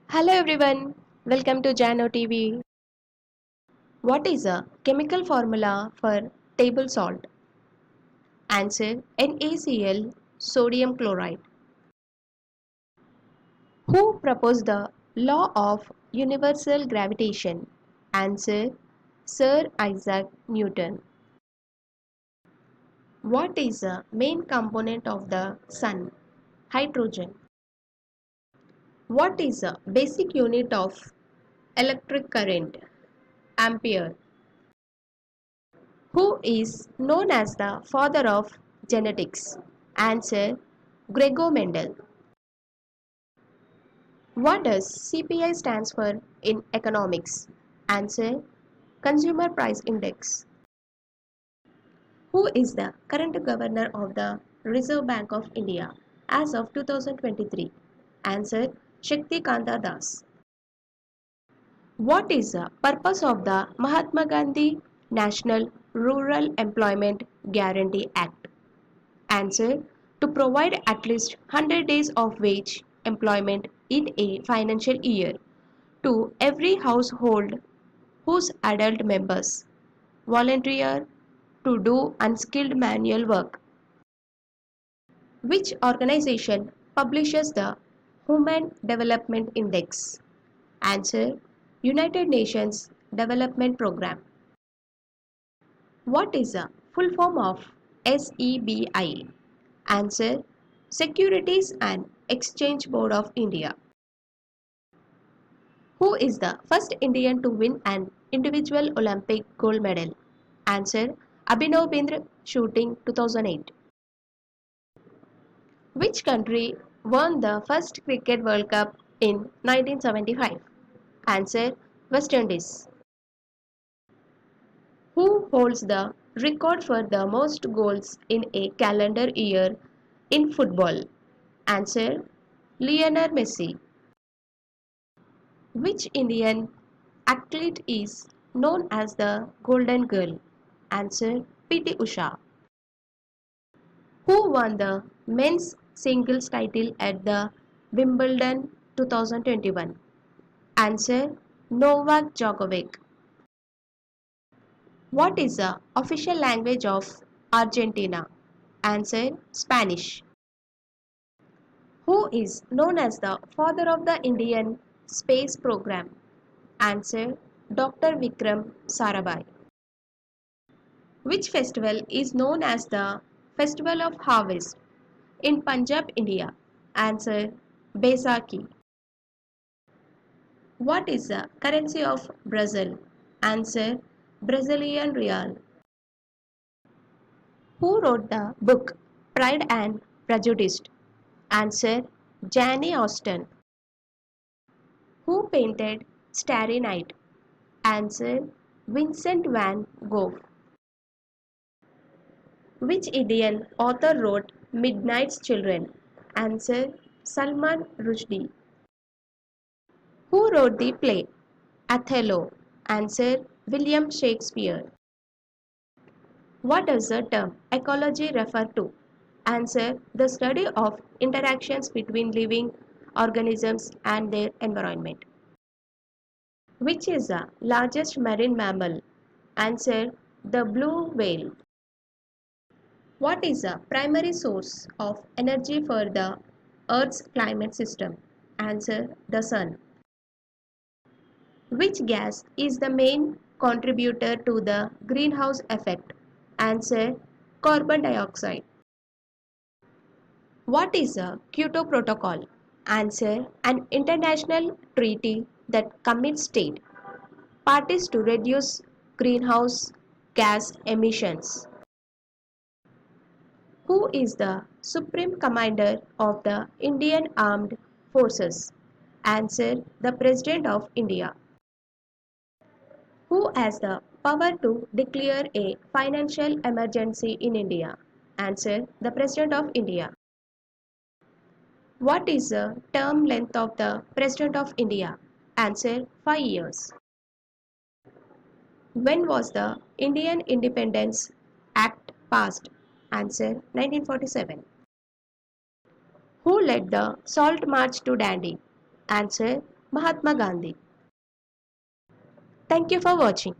Hello everyone, welcome to Jano TV. What is a chemical formula for table salt? Answer NaCl sodium chloride. Who proposed the law of universal gravitation? Answer Sir Isaac Newton. What is the main component of the sun? Hydrogen. What is the basic unit of electric current? Ampere. Who is known as the father of genetics? Answer Gregor Mendel. What does CPI stands for in economics? Answer Consumer Price Index. Who is the current governor of the Reserve Bank of India as of 2023? Answer Shakti Kanta Das. What is the purpose of the Mahatma Gandhi National Rural Employment Guarantee Act? Answer to provide at least 100 days of wage employment in a financial year to every household whose adult members volunteer to do unskilled manual work. Which organization publishes the Human Development Index? Answer United Nations Development Programme. What is the full form of SEBI? Answer Securities and Exchange Board of India. Who is the first Indian to win an individual Olympic gold medal? Answer Abhinav Bindra shooting 2008. Which country won the first Cricket World Cup in 1975? Answer West Indies. Who holds the record for the most goals in a calendar year in football? Answer Lionel Messi. Which Indian athlete is known as the Golden Girl? Answer PT Usha. Who won the men's singles title at the Wimbledon 2021? Answer Novak Djokovic. What is the official language of Argentina? Answer Spanish. Who is known as the father of the Indian space program? Answer Dr. Vikram Sarabhai. Which festival is known as the Festival of Harvest in Punjab, India? Answer Baisakhi. What is the currency of Brazil? Answer Brazilian real. Who wrote the book Pride and Prejudice? Answer Jane Austen. Who painted Starry Night? Answer Vincent van Gogh. Which Indian author wrote Midnight's Children? Answer Salman Rushdie. Who wrote the play Othello? Answer William Shakespeare. What does the term ecology refer to? Answer the study of interactions between living organisms and their environment. Which is the largest marine mammal? Answer the blue whale. What is the primary source of energy for the Earth's climate system? Answer the sun. Which gas is the main contributor to the greenhouse effect? Answer carbon dioxide. What is the Kyoto Protocol? Answer an international treaty that commits state parties to reduce greenhouse gas emissions. Who is the Supreme Commander of the Indian Armed Forces? Answer the President of India. Who has the power to declare a financial emergency in India? Answer the President of India. What is the term length of the President of India? Answer 5 years. When was the Indian Independence Act passed? Answer 1947. Who led the Salt March to Dandi? Answer Mahatma Gandhi. Thank you for watching.